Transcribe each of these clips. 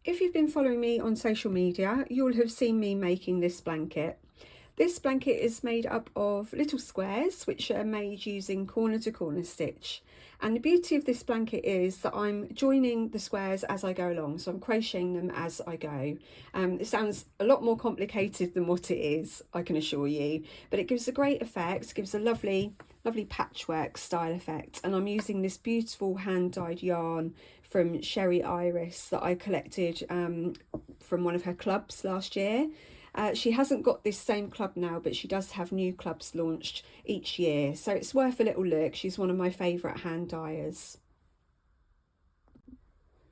If you've been following me on social media, you'll have seen me making this blanket. This blanket is made up of little squares which are made using corner to corner stitch. And the beauty of this blanket is that I'm joining the squares as I go along, so I'm crocheting them as I go. It sounds a lot more complicated than what it is, I can assure you, but it gives a great effect, gives a lovely patchwork style effect. And I'm using this beautiful hand-dyed yarn from Sherry Iris that I collected from one of her clubs last year. She hasn't got this same club now, but she does have new clubs launched each year, so it's worth a little look. She's one of my favourite hand dyers.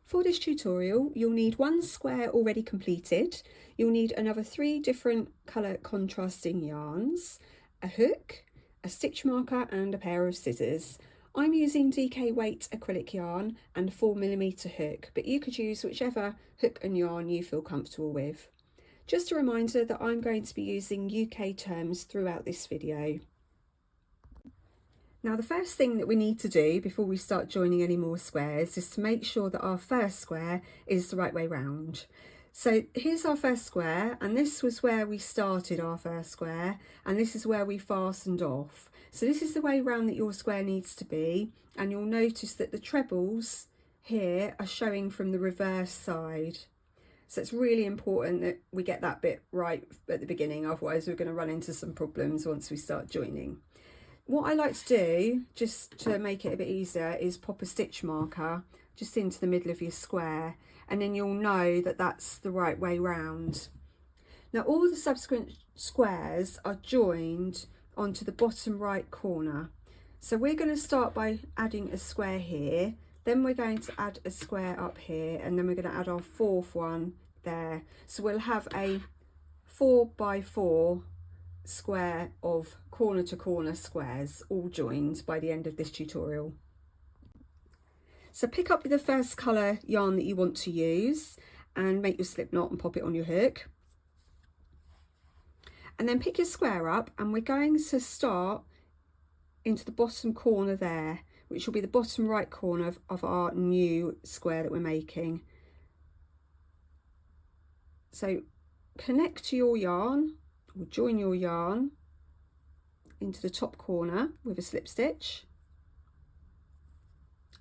For this tutorial, you'll need one square already completed. You'll need another 3 different colour contrasting yarns, a hook, a stitch marker and a pair of scissors. I'm using DK weight acrylic yarn and a 4mm hook, but you could use whichever hook and yarn you feel comfortable with. Just a reminder that I'm going to be using UK terms throughout this video. Now the first thing that we need to do before we start joining any more squares is to make sure that our first square is the right way round. So here's our first square, and this was where we started our first square, and this is where we fastened off. So this is the way round that your square needs to be, and you'll notice that the trebles here are showing from the reverse side. So it's really important that we get that bit right at the beginning, otherwise we're going to run into some problems once we start joining. What I like to do, just to make it a bit easier, is pop a stitch marker just into the middle of your square, and then you'll know that that's the right way round. Now all the subsequent squares are joined onto the bottom right corner. So we're going to start by adding a square here. Then we're going to add a square up here, and then we're going to add our 4th one there. So we'll have a 4x4 square of corner to corner squares all joined by the end of this tutorial. So pick up the first colour yarn that you want to use and make your slip knot and pop it on your hook. And then pick your square up, and we're going to start into the bottom corner there, which will be the bottom right corner of our new square that we're making. So connect to your yarn, or join your yarn into the top corner with a slip stitch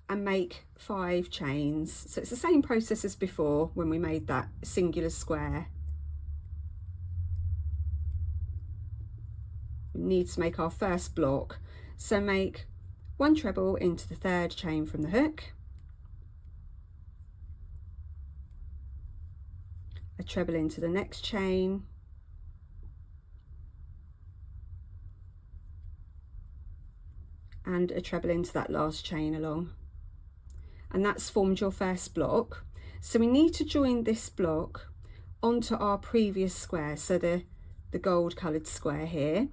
and make 5 chains. So it's the same process as before when we made that singular square. We need to make our first block, so make 1 treble into the 3rd chain from the hook, a treble into the next chain, and a treble into that last chain along, and that's formed your first block. So we need to join this block onto our previous square, so the gold coloured square here.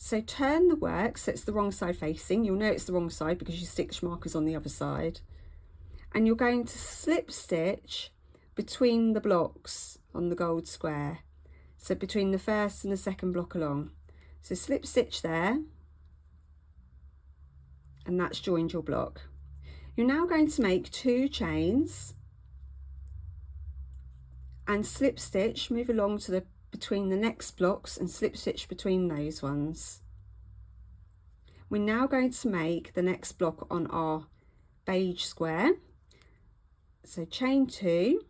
So turn the work so it's the wrong side facing. You'll know it's the wrong side because your stitch marker's on the other side, and you're going to slip stitch between the blocks on the gold square, so between the first and the second block along. So slip stitch there, and that's joined your block. You're now going to make 2 chains and slip stitch, move along to the between the next blocks and slip stitch between those ones. We're now going to make the next block on our beige square. So chain 2,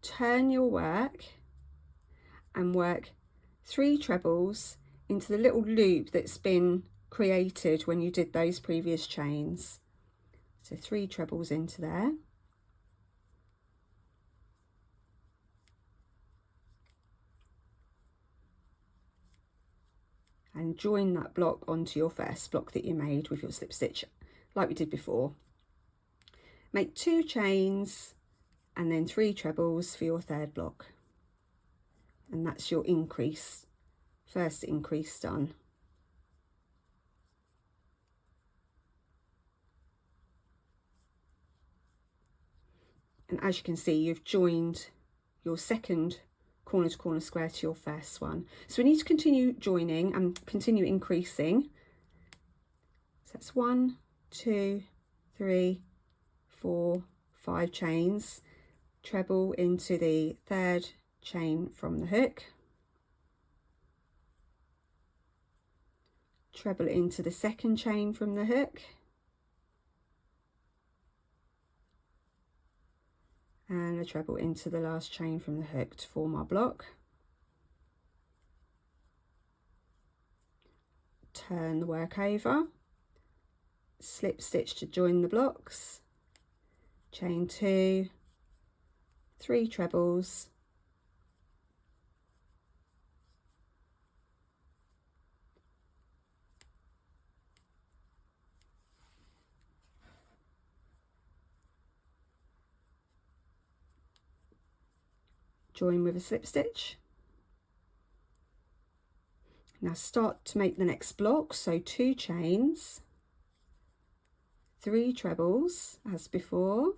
turn your work and work 3 trebles into the little loop that's been created when you did those previous chains. So 3 trebles into there. And join that block onto your first block that you made with your slip stitch like we did before. Make 2 chains and then 3 trebles for your 3rd block, and that's your increase, first increase done. And as you can see, you've joined your second corner to corner square to your first one. So we need to continue joining and continue increasing. So that's 1, 2, 3, 4, 5 chains. treble into the third chain from the hook, treble into the second chain from the hook, and a treble into the last chain from the hook to form our block. Turn the work over, slip stitch to join the blocks, chain 2, 3 trebles, join with a slip stitch. Now start to make the next block, so 2 chains, 3 trebles as before,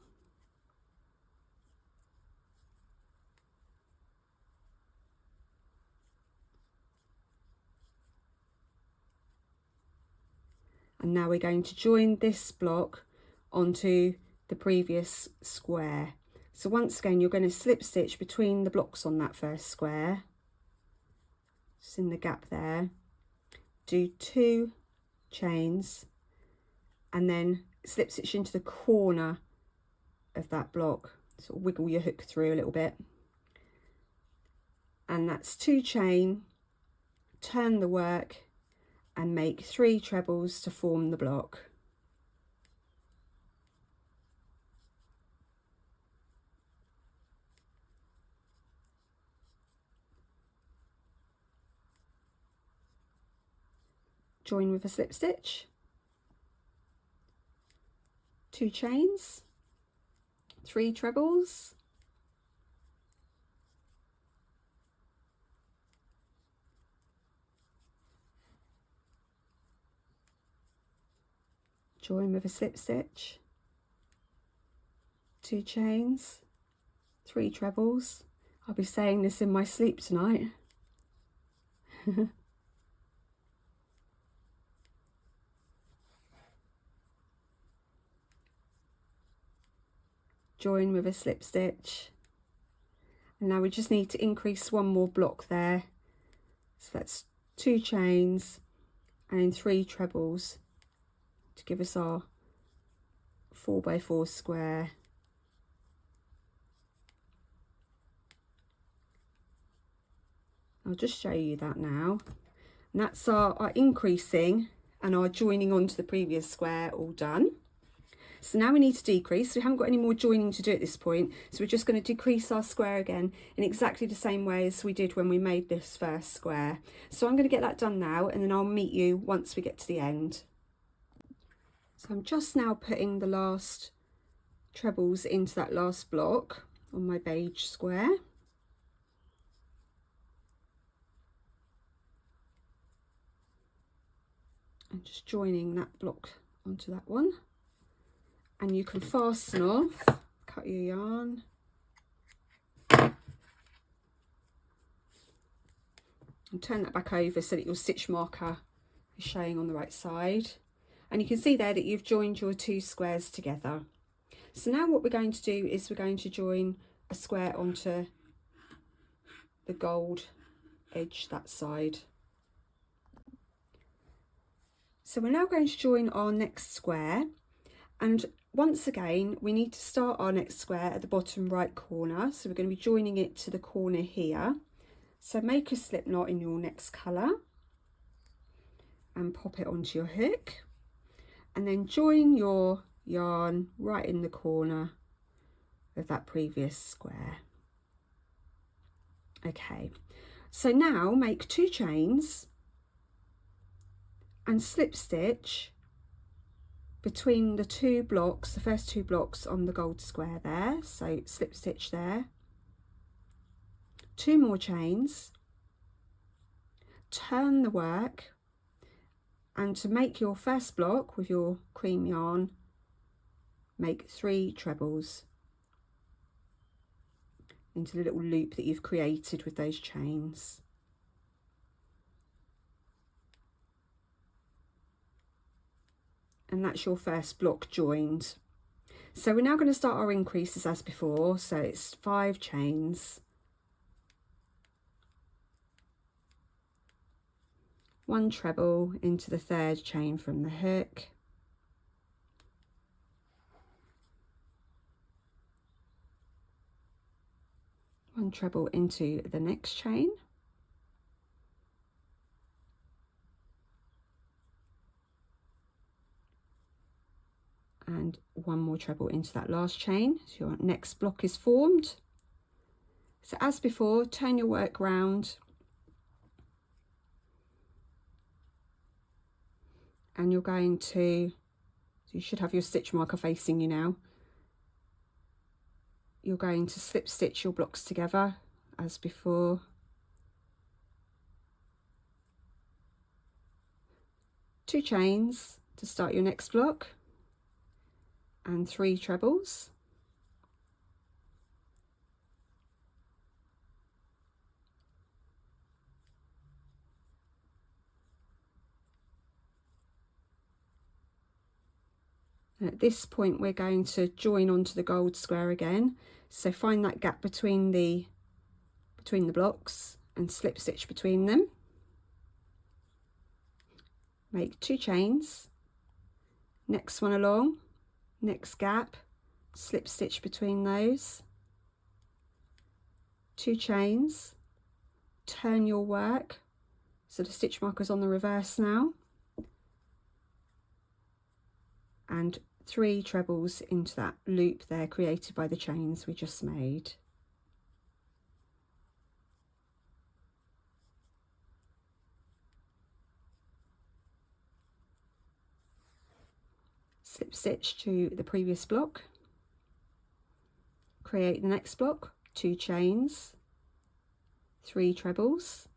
and now we're going to join this block onto the previous square. So once again, you're going to slip stitch between the blocks on that first square, just in the gap there, do 2 chains, and then slip stitch into the corner of that block, sort of wiggle your hook through a little bit, and that's 2 chain, turn the work and make 3 trebles to form the block. Join with a slip stitch, 2 chains, 3 trebles, join with a slip stitch, 2 chains, 3 trebles. I'll be saying this in my sleep tonight. Join with a slip stitch, and now we just need to increase one more block there, so that's 2 chains and 3 trebles to give us our 4x4 square. I'll just show you that now, and that's our increasing and our joining onto the previous square all done. So now we need to decrease. We haven't got any more joining to do at this point, so we're just going to decrease our square again in exactly the same way as we did when we made this first square. So I'm going to get that done now, and then I'll meet you once we get to the end. So I'm just now putting the last trebles into that last block on my beige square. And just joining that block onto that one. And you can fasten off, cut your yarn, and turn that back over so that your stitch marker is showing on the right side. And you can see there that you've joined your 2 squares together. So now what we're going to do is we're going to join a square onto the gold edge that side. So we're now going to join our next square, and once again we need to start our next square at the bottom right corner, so we're going to be joining it to the corner here. So make a slip knot in your next colour and pop it onto your hook, and then join your yarn right in the corner of that previous square. Okay, so now make 2 chains and slip stitch between the 2 blocks, the first 2 blocks on the gold square there. So slip stitch there, 2 more chains, turn the work, and to make your first block with your cream yarn, make 3 trebles into the little loop that you've created with those chains. And that's your first block joined. So we're now going to start our increases as before. So it's 5 chains, 1 treble into the 3rd chain from the hook, 1 treble into the next chain, and 1 more treble into that last chain. So your next block is formed. So as before, turn your work round and you're going to, so you should have your stitch marker facing you now. You're going to slip stitch your blocks together as before. Two chains to start your next block and 3 trebles. And at this point we're going to join onto the gold square again. So find that gap between the blocks and slip stitch between them. Make 2 chains, next one along, next gap, slip stitch between those, 2 chains, turn your work so the stitch marker's on the reverse now, and 3 trebles into that loop there created by the chains we just made. Slip stitch to the previous block, create the next block, 2 chains, 3 trebles,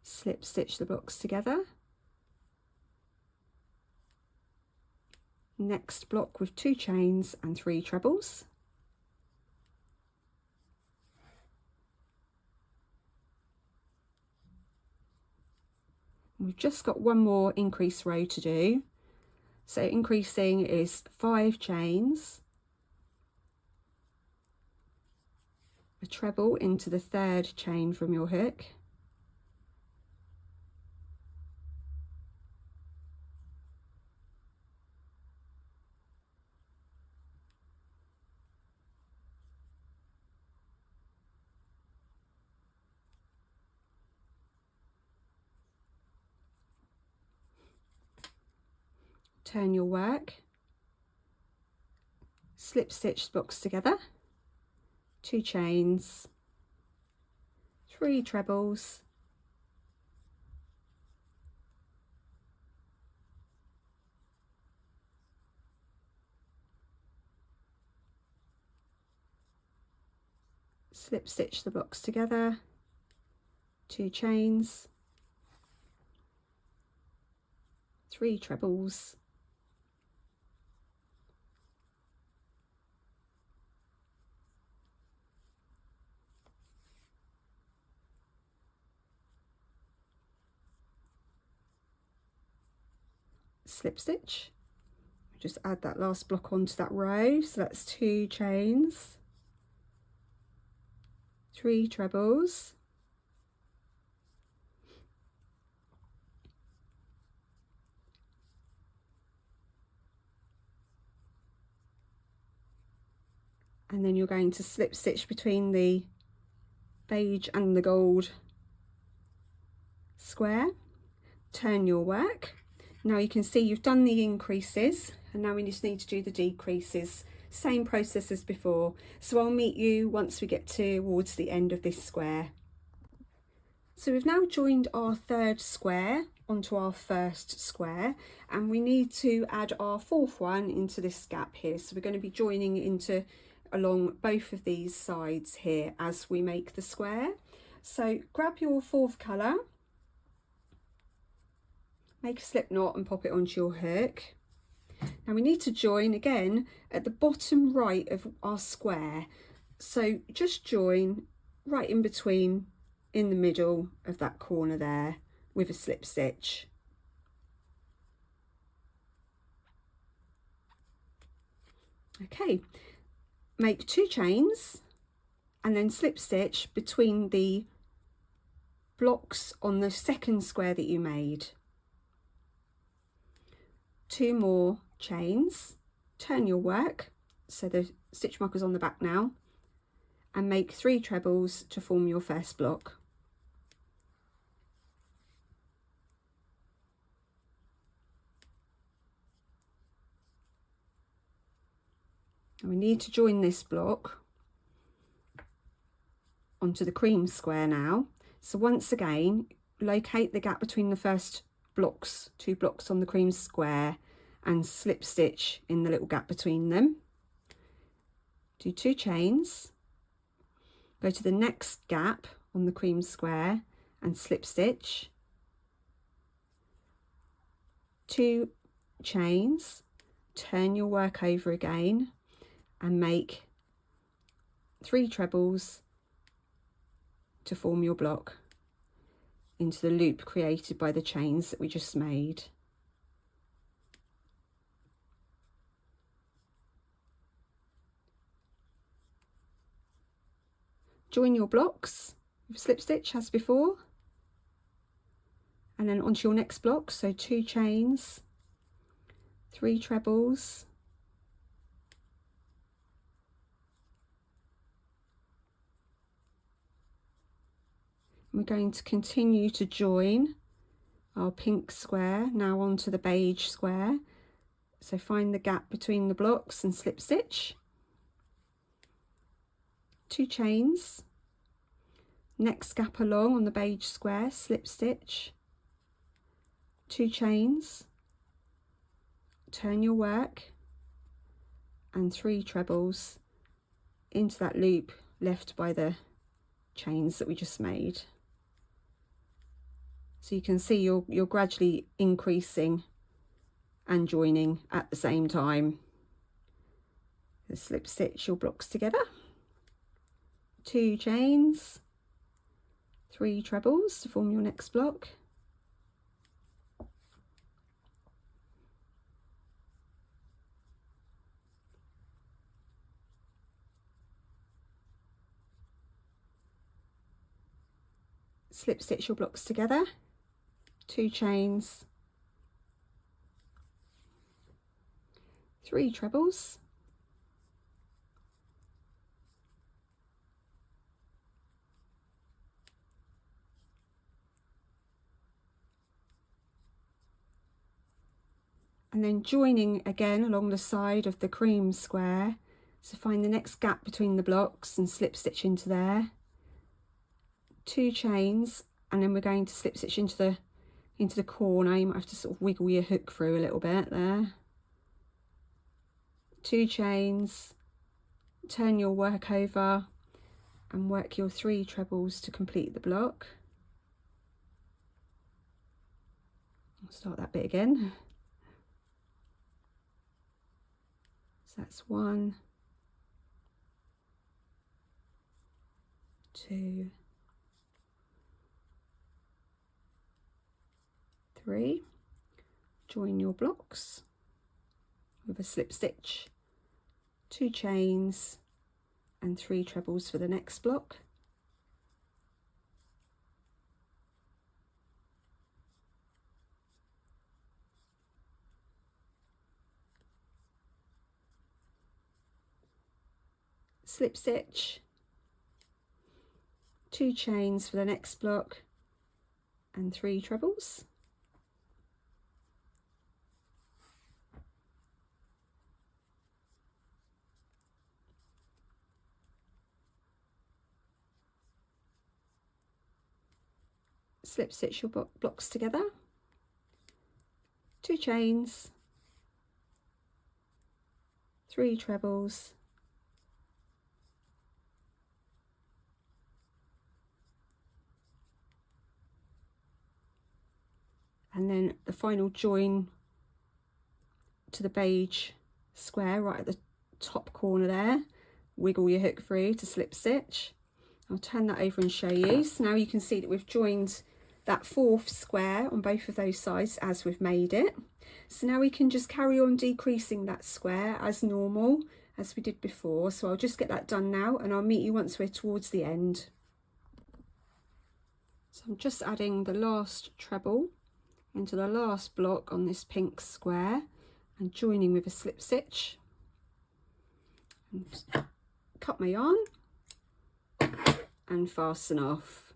slip stitch the blocks together, next block with 2 chains and 3 trebles, we've just got 1 more increase row to do. So increasing is 5 chains, a treble into the 3rd chain from your hook, turn your work, slip stitch the blocks together, 2 chains, 3 trebles, slip stitch the blocks together, 2 chains, 3 trebles, slip stitch, just add that last block onto that row, so that's 2 chains, 3 trebles, and then you're going to slip stitch between the beige and the gold square, turn your work. Now you can see you've done the increases and now we just need to do the decreases. Same process as before. So I'll meet you once we get towards the end of this square. So we've now joined our 3rd square onto our 1st square and we need to add our 4th one into this gap here. So we're going to be joining into along both of these sides here as we make the square. So grab your 4th colour, make a slip knot and pop it onto your hook. Now we need to join again at the bottom right of our square. So just join right in between in the middle of that corner there with a slip stitch. Okay, make 2 chains and then slip stitch between the blocks on the second square that you made. 2 more chains, turn your work so the stitch marker's on the back now, and make 3 trebles to form your first block. And we need to join this block onto the cream square now. So once again, locate the gap between the first blocks, 2 blocks on the cream square, and slip stitch in the little gap between them. Do 2 chains, go to the next gap on the cream square and slip stitch, 2 chains, turn your work over again and make 3 trebles to form your block into the loop created by the chains that we just made. Join your blocks with slip stitch as before, and then onto your next block, so 2 chains, 3 trebles, we're going to continue to join our pink square now onto the beige square. So find the gap between the blocks and slip stitch, 2 chains, next gap along on the beige square, slip stitch, 2 chains, turn your work, and 3 trebles into that loop left by the chains that we just made. So you can see you're gradually increasing and joining at the same time. The slip stitch your blocks together, 2 chains, 3 trebles to form your next block, slip stitch your blocks together, 2 chains, 3 trebles, and then joining again along the side of the cream square. So find the next gap between the blocks and slip stitch into there, 2 chains, and then we're going to slip stitch into the corner. You might have to sort of wiggle your hook through a little bit there, 2 chains, turn your work over and work your 3 trebles to complete the block. I'll start that bit again. So that's 1, 2, 3, join your blocks with a slip stitch, 2 chains and 3 trebles for the next block, slip stitch, 2 chains for the next block and 3 trebles, slip stitch your blocks together, 2 chains, 3 trebles, and then the final join to the beige square right at the top corner there, wiggle your hook through to slip stitch, I'll turn that over and show you. So now you can see that we've joined that 4th square on both of those sides as we've made it. So now we can just carry on decreasing that square as normal as we did before. So I'll just get that done now and I'll meet you once we're towards the end. So I'm just adding the last treble into the last block on this pink square and joining with a slip stitch. And cut my yarn and fasten off.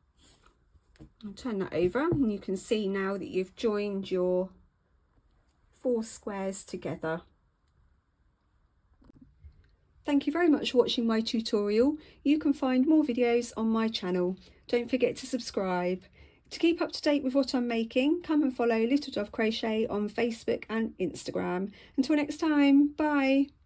I'll turn that over and you can see now that you've joined your 4 squares together. Thank you very much for watching my tutorial. You can find more videos on my channel. Don't forget to subscribe. To keep up to date with what I'm making, come and follow Little Dove Crochet on Facebook and Instagram. Until next time, bye!